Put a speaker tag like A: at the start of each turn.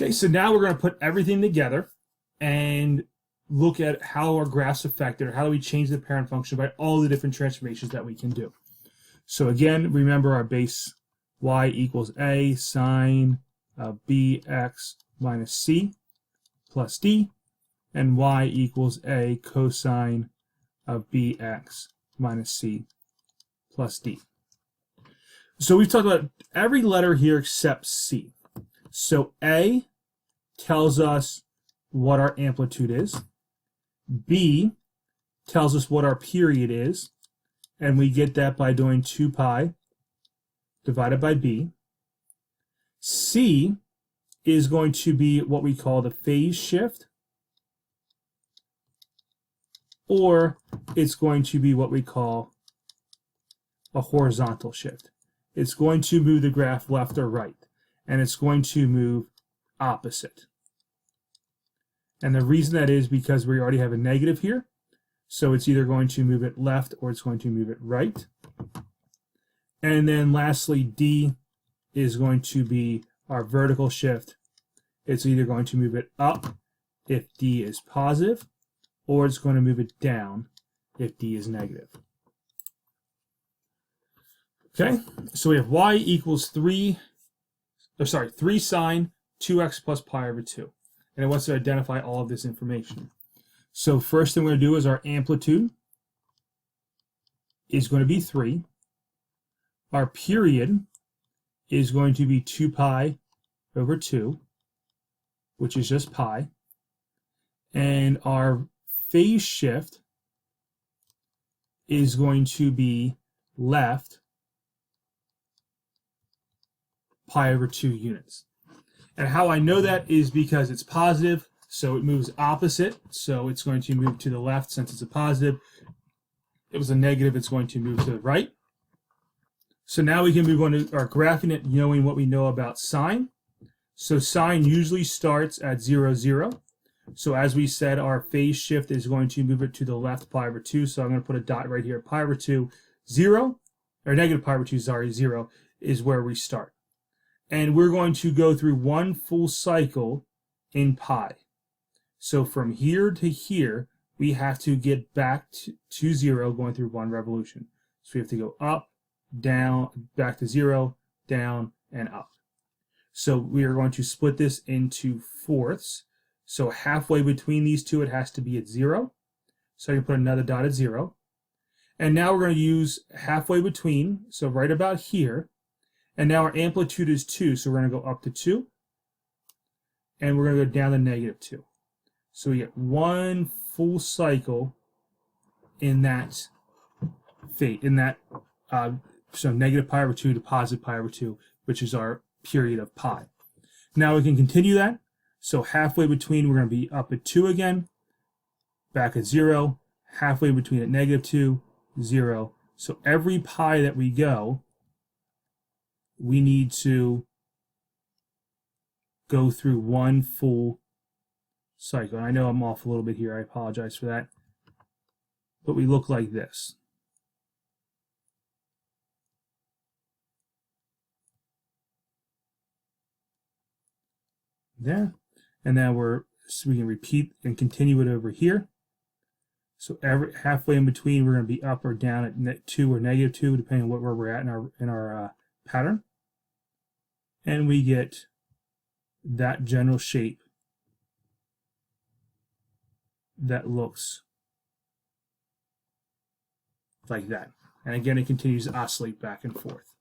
A: Okay, so now we're going to put everything together and look at how our graphs affected, or how do we change the parent function by all the different transformations that we can do. So again, remember our base y equals a sine of bx minus c plus d, and y equals a cosine of bx minus c plus d. So we've talked about every letter here except c. So a tells us what our amplitude is. B tells us what our period is, and we get that by doing 2 pi divided by b. C is going to be what we call the phase shift, or it's going to be what we call a horizontal shift. It's going to move the graph left or right, and it's going to move opposite. And the reason that is because we already have a negative here, so it's either going to move it left or it's going to move it right. And then lastly, D is going to be our vertical shift. It's either going to move it up if D is positive, or it's going to move it down if D is negative. Okay, so we have y equals 3 sine 2x plus pi over 2. And it wants to identify all of this information. So first thing we're going to do is our amplitude is going to be 3. Our period is going to be 2 pi over 2, which is just pi. And our phase shift is going to be left pi over 2 units. And how I know that is because it's positive, so it moves opposite. So it's going to move to the left since it's a positive. If it was a negative, it's going to move to the right. So now we can move on to our graphing it, knowing what we know about sine. So sine usually starts at 0, 0. So as we said, our phase shift is going to move it to the left pi over 2. So I'm going to put a dot right here. Pi over 2, 0, or negative pi over 2, sorry, 0 is where we start. And we're going to go through one full cycle in pi. So from here to here, we have to get back to 0 going through one revolution. So we have to go up, down, back to 0, down, and up. So we are going to split this into fourths. So halfway between these two, it has to be at 0. So I can put another dot at 0. And now we're going to use halfway between, so right about here. And now our amplitude is 2, so we're going to go up to 2. And we're going to go down to negative 2. So we get one full cycle in that fate, so negative pi over 2 to positive pi over 2, which is our period of pi. Now we can continue that. So halfway between, we're going to be up at 2 again, back at 0, halfway between at negative 2, 0. So every pi that we go, we need to go through one full cycle. And I know I'm off a little bit here. I apologize for that. But we look like this. There. And now we can repeat and continue it over here. So halfway in between, we're going to be up or down at 2 or negative 2, depending on where we're at in our pattern. And we get that general shape that looks like that. And again, it continues to oscillate back and forth.